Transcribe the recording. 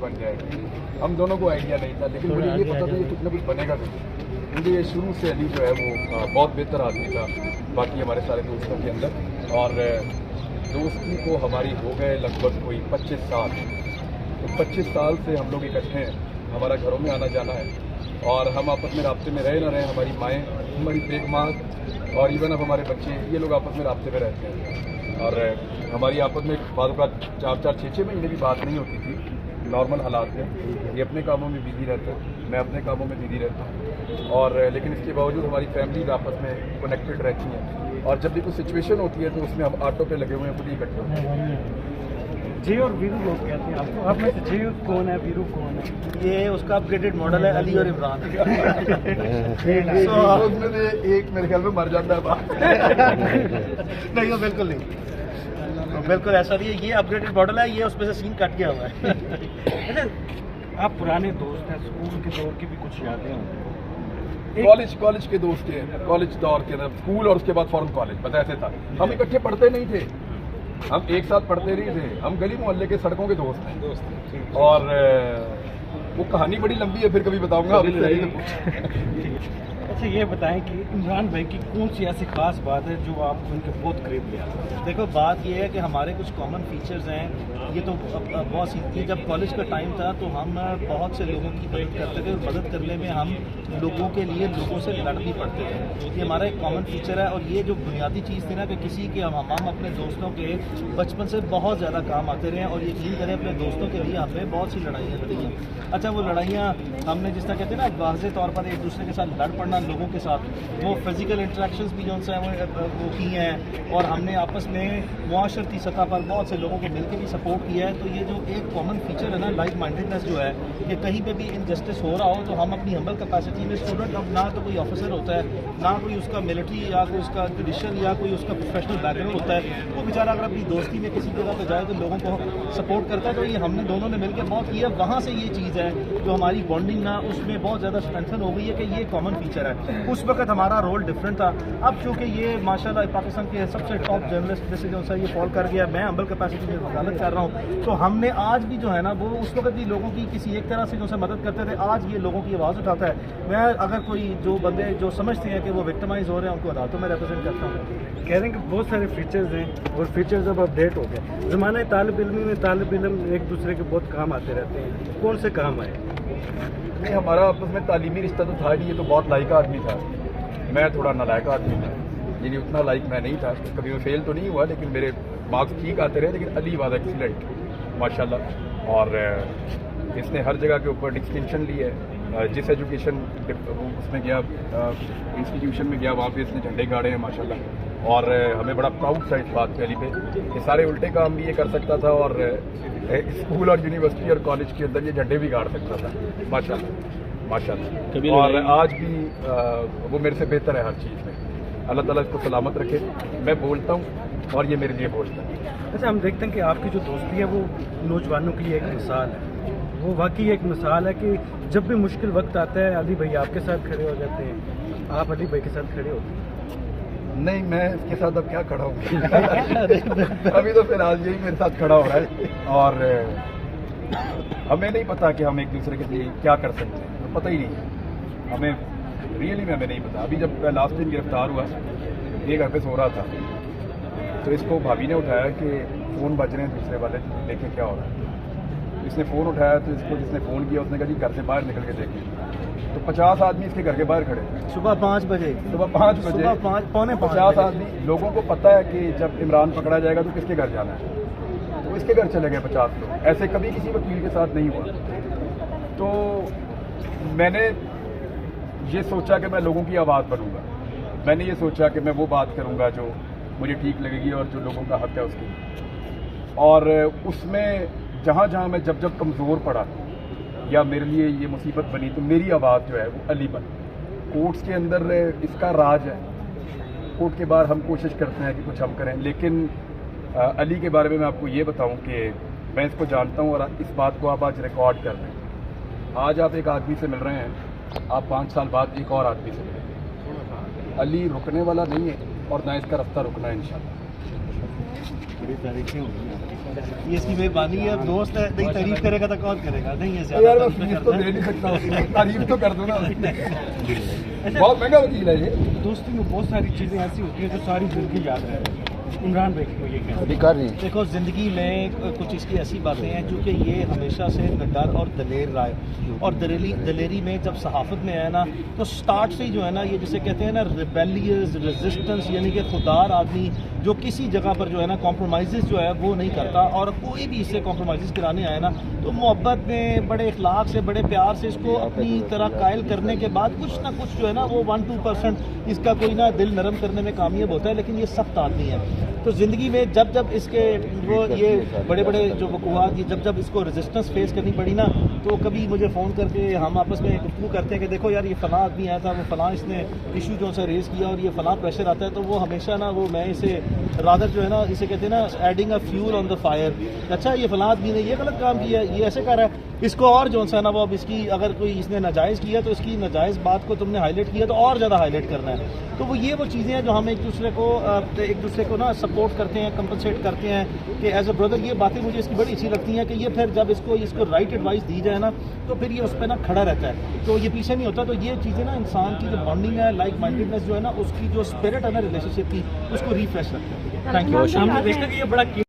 बन जाएगी। हम दोनों को आइडिया नहीं था, लेकिन मुझे ये पता था ये कुछ ना कुछ बनेगा जरूर। मुझे ये शुरू से अली जो है वो बहुत बेहतर आदमी था बाकी हमारे सारे दोस्तों के अंदर, और दोस्ती को हमारी हो गए लगभग कोई 25 साल। तो 25 साल से हम लोग इकट्ठे हैं, हमारा घरों में आना जाना है, और हम आपस में राब्ते में रहे ना रहे, हमारी माएँ, हमारी बेग माँ और इवन अब हमारे बच्चे, ये लोग आपस में राब्ते में रहते हैं। और हमारी आपस में बाद का 4-4, 6-6 महीने भी बात नहीं होती थी, नॉर्मल हालात में। ये अपने कामों में बिजी रहते हैं, मैं अपने कामों में बिजी रहता हूँ, और लेकिन इसके बावजूद हमारी फैमिली आपस में कनेक्टेड रहती हैं। और जब भी कोई सिचुएशन होती है तो उसमें हम ऑटो पे लगे हुए हैं, खुद ही इकट्ठे होते हैं। जे और वीरू लोग कहते हैं आपको, आप में से जे कौन है, वीरू कौन है? ये उसका अपग्रेडेड मॉडल है, अली और इमरान। उसमें से एक मेरे ख्याल में मर जाता है नहीं, वो बिल्कुल नहीं, तो बिल्कुल ऐसा नहीं है। ये अपग्रेडेड मॉडल है, ये उसमें से सीन कट गया हुआ है। अच्छा, आप पुराने दोस्त हैं, स्कूल के दौर की भी कुछ यादें होंगी? कॉलेज के दोस्त थे, कॉलेज दौर के स्कूल और उसके बाद फौरन कॉलेज, बस ऐसे था। हम इकट्ठे पढ़ते नहीं थे, हम एक साथ पढ़ते नहीं थे, हम गली मोहल्ले के सड़कों के दोस्त हैं। और वो कहानी बड़ी लंबी है, फिर कभी बताऊंगा। अच्छा, ये बताएं कि इमरान भाई की कौन सी ऐसी खास बात है जो आपको उनके बहुत करीब ले आता है? देखो, बात ये है कि हमारे कुछ कॉमन फीचर्स हैं। ये तो बहुत सी थी, जब कॉलेज का टाइम था तो हम बहुत से लोगों की मदद करते थे, और मदद करने में हम लोगों के लिए लोगों से लड़ भी पड़ते थे। ये हमारा एक कॉमन फीचर है, और ये जो बुनियादी चीज़ थी ना कि किसी के हम अपने दोस्तों के बचपन से बहुत ज़्यादा काम आते रहे, और यकीन करें अपने दोस्तों के लिए हमने बहुत सी लड़ाइयाँ लड़ी हैं। अच्छा, वो लड़ाइयाँ हमने जिस तरह कहते हैं ना वाज़े तौर पर एक दूसरे के साथ लड़ पड़ना लोगों के साथ, वो फिजिकल इंटरेक्शंस भी जो उनसे वो की हैं, और हमने आपस में मुआशरती सतह पर बहुत से लोगों को मिलकर भी सपोर्ट किया है। तो ये जो एक कॉमन फीचर है ना, लाइक माइंडेडनेस जो है, कि कहीं पे भी इनजस्टिस हो रहा हो तो हम अपनी हम्बल कैपेसिटी में, स्टूडेंट अब ना तो कोई ऑफिसर होता है, ना कोई उसका मिलिट्री या कोई उसका जुडिशल या कोई उसका प्रोफेशनल बैकग्राउंड होता है, वो बेचारा अगर अपनी दोस्ती में किसी जगह पर जाए तो लोगों को सपोर्ट करता है। तो ये हमने दोनों ने मिलकर बहुत किया। वहाँ से ये चीज़ है जो हमारी बॉन्डिंग ना उसमें बहुत ज़्यादा स्ट्रेंथन हो गई है कि ये कॉमन फीचर है। उस वक्त हमारा रोल डिफरेंट था, अब चूँकि ये माशाल्लाह पाकिस्तान के सबसे टॉप जर्नलिस्ट जैसे जो सा ये फॉल कर गया, मैं हम्बल कैपेसिटी में वकालत कर रहा हूँ, तो हमने आज भी जो है ना, वो उस वक्त भी लोगों की किसी एक तरह से जो सा मदद करते थे, आज ये लोगों की आवाज़ उठाता है। मैं अगर कोई जो बंदे जो समझते हैं कि वो विक्टिमाइज हो रहे हैं, उनको अदालतों में रिप्रेजेंट करता हूँ। कह रहे हैं कि बहुत सारे फीचर्स हैं, और फीचर्स अब अपडेट हो गए। ज़माने तालिब इल्मी में तालिब इल्म एक दूसरे के बहुत काम आते रहते हैं, कौन से काम आए? नहीं, हमारा आपस में तालीमी रिश्ता तो था नहीं, ये तो बहुत लायक आदमी था, मैं थोड़ा नालायक आदमी था, यानी उतना लाइक मैं नहीं था। कभी मैं फेल तो नहीं हुआ, लेकिन मेरे मार्क्स ठीक आते रहे, लेकिन अली वाज एक्सीलेंट माशाल्लाह। और इसने हर जगह के ऊपर डिस्टिंक्शन ली है, जिस एजुकेशन उसमें गया, इंस्टीट्यूशन में गया, वहाँ पे इसने झंडे गाड़े हैं माशाल्लाह। और हमें बड़ा प्राउड था इस बात पे अली पे, ये सारे उल्टे काम भी ये कर सकता था, और स्कूल और यूनिवर्सिटी और कॉलेज के अंदर ये झंडे भी गाड़ सकता था माशाल्लाह। और आज भी वो मेरे से बेहतर है हर चीज़ में। अल्लाह ताला इसको सलामत रखे। मैं बोलता हूँ और ये मेरे लिए बोलता है। अच्छा, हम देखते हैं कि आपकी जो दोस्ती है वो नौजवानों के लिए एक मिसाल है, वो वाकई एक मिसाल है कि जब भी मुश्किल वक्त आता है अली भाई आपके साथ खड़े हो जाते हैं, आप अली भाई के साथ खड़े होते हैं। नहीं, मैं इसके साथ अब क्या खड़ा हूँ अभी तो फिलहाल यही मेरे साथ खड़ा हो रहा है, और हमें नहीं पता कि हम एक दूसरे के लिए क्या कर सकते हैं, तो पता ही नहीं हमें, रियली में हमें नहीं पता। अभी जब मैं लास्ट दिन गिरफ्तार हुआ, ये घर पे सो रहा था, तो इसको भाभी ने उठाया कि फ़ोन बज रहे हैं दूसरे वाले, देखे क्या हो रहा है। इसने फ़ोन उठाया तो इसको जिसने फ़ोन किया उसने कहा जी घर से बाहर निकल के देखें। तो 50 आदमी इसके घर के बाहर खड़े थे, सुबह 5 बजे, सुबह 5 बजे, सुबह 5 पौने 50 आदमी। लोगों को पता है कि जब इमरान पकड़ा जाएगा तो किसके घर जाना है, तो इसके घर चले गए 50 लोग। ऐसे कभी किसी वकील के साथ नहीं हुआ। तो मैंने ये सोचा कि मैं लोगों की आवाज़ बनूंगा, मैंने ये सोचा कि मैं वो बात करूंगा जो मुझे ठीक लगेगी और जो लोगों का हक है उसकी। और उसमें जहाँ जहाँ मैं जब कमज़ोर पड़ा या मेरे लिए ये मुसीबत बनी, तो मेरी आवाज़ जो है वो अली बनी। कोर्ट्स के अंदर इसका राज है, कोर्ट के बाहर हम कोशिश करते हैं कि कुछ हम करें, लेकिन अली के बारे में मैं आपको ये बताऊं कि मैं इसको जानता हूं, और इस बात को आप आज रिकॉर्ड कर रहे हैं। आज आप एक आदमी से मिल रहे हैं, आप 5 साल बाद एक और आदमी से मिलेंगे। अली रुकने वाला नहीं है, और ना इसका रास्ता रुकना है इंशाल्लाह। बड़ी तारीफें होंगी। ये इसकी मेहरबानी है, अब दोस्त है, नहीं तारीफ करेगा तो कौन करेगा, नहीं है तो यार ज्यादा मैं तारीफ फीस तो करता दे है। नहीं सकता उसकी, तारीफ तो कर दो ना। अच्छा, बहुत महंगा वकील है ये। दोस्ती में बहुत सारी चीज़ें ऐसी होती हैं जो सारी जिंदगी याद रहती हैं। इमरान भाई को ये कहना अधिकारी देखो, ज़िंदगी में कुछ इसकी ऐसी बातें हैं जो कि ये हमेशा से निडर और दलेर रहा है, और दलेरी में जब सहाफ़त में है ना, तो स्टार्ट से ही जो है ना, ये जिसे कहते हैं ना रिबेलियस रेजिस्टेंस, यानी कि खुदार आदमी जो किसी जगह पर जो है ना कॉम्प्रोमाइज़ जो है वो नहीं करता, और कोई भी इससे कॉम्प्रोमाइज़ कराने आए ना तो मोहब्बत में बड़े इखलाक से, बड़े प्यार से इसको अपनी तरह कायल करने के बाद कुछ ना कुछ जो है ना वो 1-2% इसका कोई ना दिल नरम करने में कामयाब होता है, लेकिन ये सख्त आदमी है। तो ज़िंदगी में जब जब इसके वो ये बड़े बड़े जो वक़ुआत, ये जब जब इसको रेजिस्टेंस फेस करनी पड़ी ना, तो कभी मुझे फ़ोन करके हम आपस में गुफ्तगू करते हैं कि देखो यार, ये फ़लाँ आदमी आया था, वो फ़लाँ इसने इशू जो सा रेज़ किया, और ये फ़लाँ प्रेशर आता है, तो वो हमेशा ना वो मैं इसे रादर जो है ना, इसे कहते हैं ना adding a fuel on the fire. अच्छा, ये फ़लाँ आदमी ने ये गलत काम किया, ये ऐसे कर रहा है, इसको और जो सा ना वो अब इसकी अगर कोई इसने नाजायज़ किया तो इसकी नाजायज़ बात को तुमने हाईलाइट किया तो और ज़्यादा हाईलाइट करना है। तो वो चीज़ें हैं जो हम एक दूसरे को ना सपोर्ट करते हैं, कंपनसेट करते हैं कि एज अ ब्रदर। ये बातें मुझे इसकी बड़ी अच्छी लगती हैं कि ये फिर जब इसको राइट एडवाइस दी जाए ना, तो फिर ये उस पर ना खड़ा रहता है, तो ये पीछे नहीं होता। तो ये चीज़ें ना इंसान की जो बॉन्डिंग है, लाइक माइंडेडनेस जो है ना, उसकी जो स्पिरिट है ना रिलेशनशिप की, उसको रिफ्रेश रखते हैं। Thank you. हमने देखा कि ये बड़ा